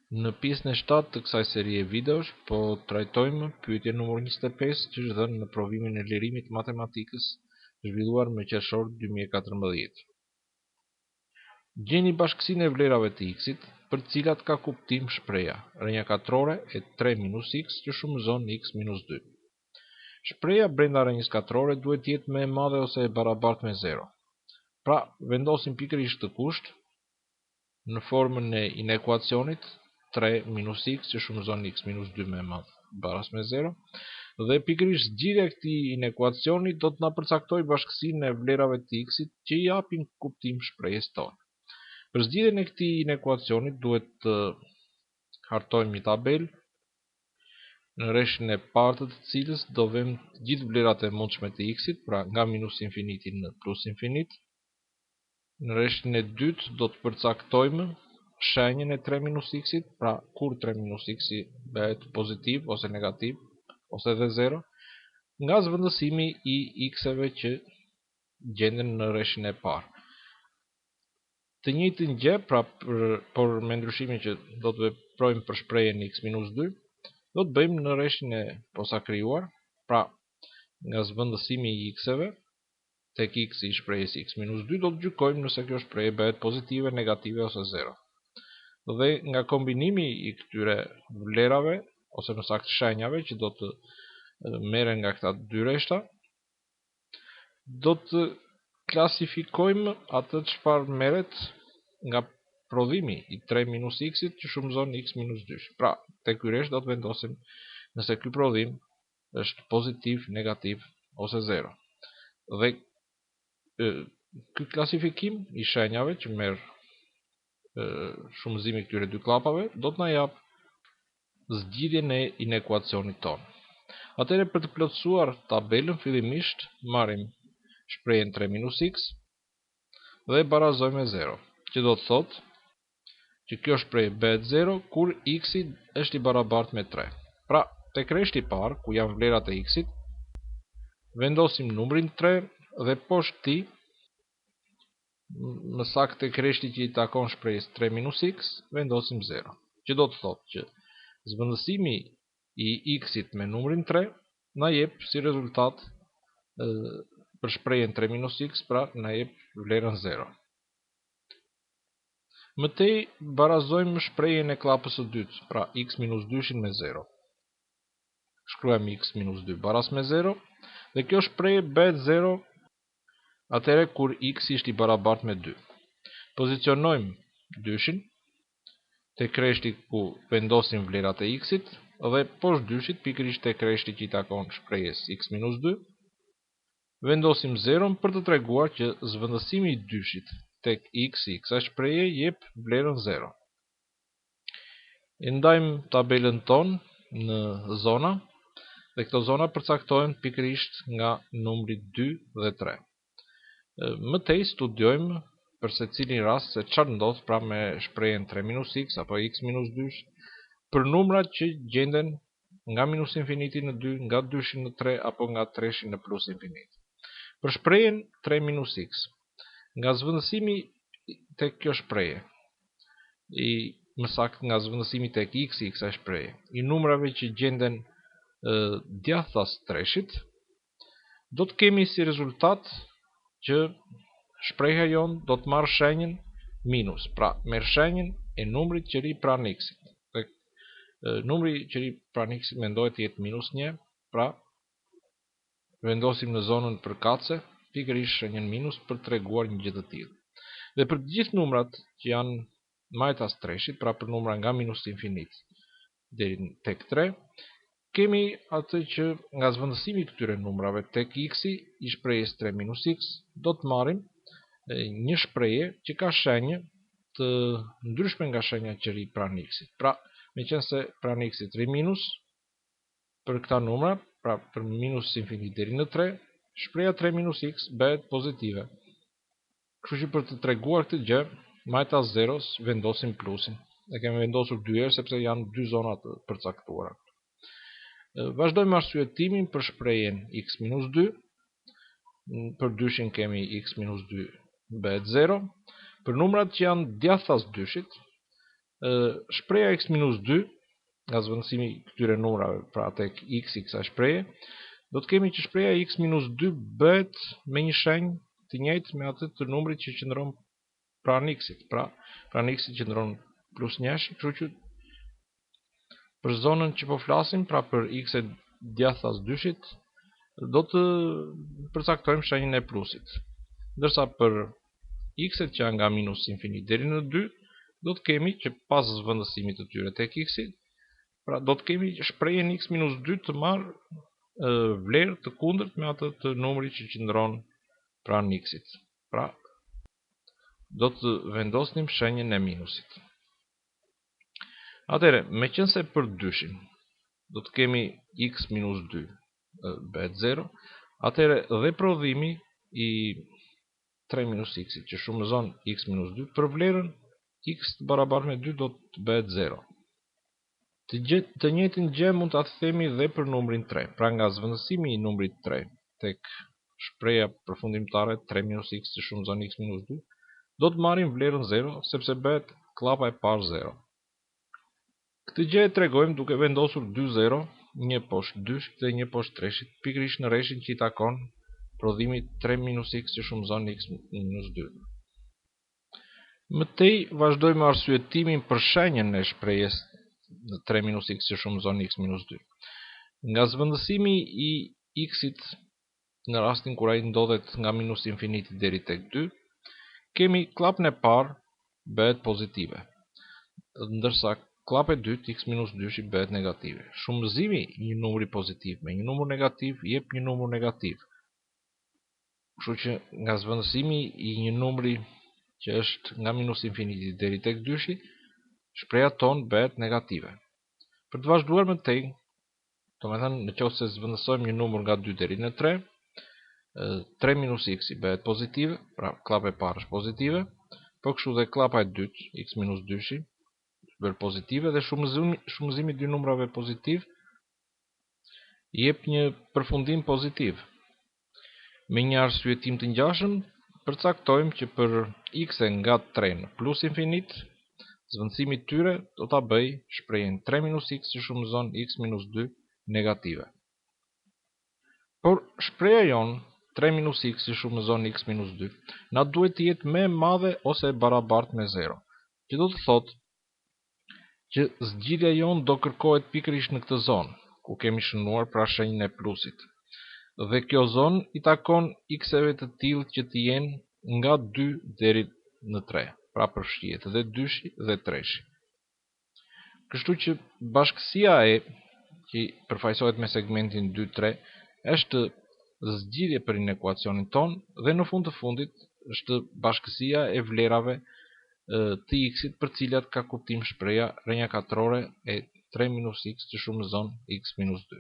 Në pjesën e 7 të kësaj serie videosh, po trajtojmë pyetje numër 25 që është dhënë në provimin e lirimit matematikës zhvilluar me qershor 2014. Gjeni bashkësinë e vlerave të x-it, për të cilat ka kuptim shpreha rënja katrore e 3 minus x që shumëzon x minus 2. Shpreha brenda rënjës katrore duhet të jetë më e madhe ose e barabartë me 0. Pra, vendosim pikërisht të kusht në formën e inekuacionit 3 minus x që shumëzon x minus 2 me madh baras me 0, dhe pikërisht zgjidhja e këtij inekuacioni do të na përcaktoj bashkësinë e vlerave të x-it që i japin kuptim shprehjes tonë. Për zgjidhjen e këtij inekuacioni duhet të hartojmë një tabelë në rreshtin e parë të cilës do vëmë të gjithë vlerat e mundshme të x-it, pra nga minus infiniti në plus infinit. Në rreshtin e dytë do të përcaktojmë shenjën e 3 minus x-it, pra kur 3 minus x-i bëhet pozitiv ose negativ, ose edhe 0, nga zvendësimi i x-eve që gjenden në rreshtin e parë. Të njëjtën gjë, pra por me ndryshimin që do të veprojmë për shprehjen x minus 2, do të bëjmë në rreshtin e posakrijuar, pra nga zvendësimi i x-eve tek x i shprehjes x minus 2 do të gjykojmë nëse kjo shprehje bëhet pozitive, negative ose 0. Dhe nga kombinimi i këtyre vlerave, ose në saktë shenjave që do të merren nga këta dy rreshta, do të klasifikojmë atë çfarë merret nga prodhimi i 3 minus x-it që shumëzon x minus 2. Pra, tek ky rresht do të vendosim nëse ky prodhim është pozitiv, negativ ose 0. Dhe ky klasifikim i shenjave që merr shumëzimi këtyre dy klapave do të na jap zgjidhjen e inekuacionit tonë. Atëherë për të plotësuar tabelën fillimisht marrim shprehjen 3 minus x dhe barazojmë me 0, që do të thotë që kjo shprehje bëhet 0 kur x-i është i barabartë me 3. Pra, tek rreshti i parë ku janë vlerat e x-it, vendosim numrin 3 dhe poshtë tij, më saktë tek rreshti që i takon shprehjes 3 minus x, vendosim 0, që do të thotë që zvendësimi i x-it me numrin 3 na jep si rezultat për shprehjen 3 minus x, pra na jep vlerën 0. Mëtej barazojmë shprehjen e klapës së dytë, pra x minus 2 me 0. Shkruajmë x minus 2 baras me 0, dhe kjo shprehje bëhet 0 atëherë kur x është i barabartë me 2. Pozicionojmë 2-shin tek rreshti ku vendosim vlerat e x-it dhe poshtë 2-shit pikërisht tek rreshti që i takon shprehjes x minus 2, vendosim 0 për të treguar që zvendësimi i 2-shit tek x i kësaj shprehje jep vlerën 0. E ndajmë tabelën tonë në zona dhe këto zona përcaktohen pikërisht nga numri 2 dhe 3. Mëtej studiojmë për secilin rast se çfarë ndodh pra me shprehjen 3 minus x apo x minus 2 për numrat që gjenden nga minus infiniti në 2, nga 2-shi në 3 apo nga 3-shi në plus infinit. Për shprehjen 3 minus x, nga zvendësimi tek kjo shprehje, më saktë nga zvendësimi tek x i kësaj shprehje, i numrave që gjenden djathtas 3-shit, do të kemi si rezultat që shprehja jonë do të marrë shenjën minus, pra merr shenjën e numrit që ri pranë x-it. Numri që ri pranë x-it mendohet të jetë minus 1, pra vendosim në zonën përkatëse pikërisht shenjën minus për të treguar një gjë të tillë. Dhe për të gjithë numrat që janë majtas 3-shit, pra për numra nga minus infinit deri tek 3, kemi atë që nga zvendësimi i këtyre numrave tek x-i i shprehjes 3 minus x do të marrim një shprehje që ka shenjë të ndryshme nga shenja që ri pranë x-it. Pra, meqense pranë x-it ri minus për këta numra, pra për minus infinit deri në 3, shpreha 3 minus x bëhet pozitive. Kështu që për të treguar këtë gjë, majtas 0-s vendosim plusin. E kemi vendosur 2 herë sepse janë dy zona të përcaktuara. Vazhdojmë arsyetimin për shprehjen x minus 2, për 2-shin kemi x minus 2 bëhet 0, për numrat që janë djathtas 2-shit, Shpreja x-2, nga zvendësimi këtyre numrave, pra tek x i kësaj shpreje, do të kemi që shpreja x-2 bëhet me një shenjë të njëjtë me atë të numrit që qëndron pranë x-it. Pra, pranë x-it qëndron +1, kështu që për zonën që po flasim, pra për x e djathtas dyshit, do të përcaktojmë shenjën e plusit. Ndërsa për x-et që janë nga -infinitë deri në 2, do të kemi që pas zvendësimit të tyre tek x-it, pra do të kemi shprehjen x-2 të marrë vlerë të kundërt me atë të numrit që qëndron pranë x-it. Pra, do të vendosnim shenjën e minusit. Atëherë, meqense për dyshin do të kemi x-2 bëhet 0, atëherë dhe prodhimi i 3 - x-it që shumëzon x-2 për vlerën x të barabartë me 2 do të bëhet 0. Të njëjtin gjë mund ta themi dhe për numrin 3. Pra nga zvendësimi i numrit 3 tek shpreha përfundimtare 3 - x që shumëzon x-2, do të marrim vlerën 0 sepse bëhet klapa e parë 0. Këtë gjë e tregojmë duke vendosur 2 0, një poshtë dyshit dhe një poshtë treshit, pikërisht në rreshin që i takon prodhimit 3 - x që shumëzon x-2. Mëtej vazhdojmë arsyetimin për shenjën e shprehjes 3 - x që shumëzon x-2. Nga zvendësimi i x-it në rastin kur ai ndodhet nga -infiniti deri tek 2, kemi klapën e parë bëhet pozitive, ndërsa klapa e dytë x-2 bëhet negative. Shumëzimi i një numri pozitiv me një numër negativ jep një numër negativ. Kështu që nga zvendësimi i një numri që është nga -infiniti deri tek 2, shpreha tonë bëhet negative. Për të vazhduar më tej, domethënë nëse zvendësojmë një numër nga 2 deri në 3, 3 - x i bëhet pozitive, pra klapa e parë është pozitive, po kështu dhe klapa e dytë x-2 bëhet pozitive dhe shumëzimi i dy numrave pozitiv jep një përfundim pozitiv. Me një arsyetim të ngjashëm, përcaktojmë që për x e nga 3 në +infinit, zvendësimi i tyre do ta bëj shprehjen 3 - x që shumëzon x-2 negative. Por shpreha jon 3 - x që shumëzon x-2 na duhet të jetë më e madhe ose e barabartë me 0, që do të thotë që zgjidhja jon do kërkohet pikërisht në këtë zonë, ku kemi shënuar pra shenjën e plusit. Dhe kjo zonë i takon x-eve të tillë që të jenë nga 2 deri në 3, pra përfshihet dhe 2-shi dhe 3-shi. Kështu që bashkësia e që përfaqësohet me segmentin 2-3 është zgjidhje për inekuacionin ton dhe në fund të fundit është bashkësia e vlerave të x-it për cilat ka kuptim shpreha rrënjakatrore e 3 - x që shumëzon x-2.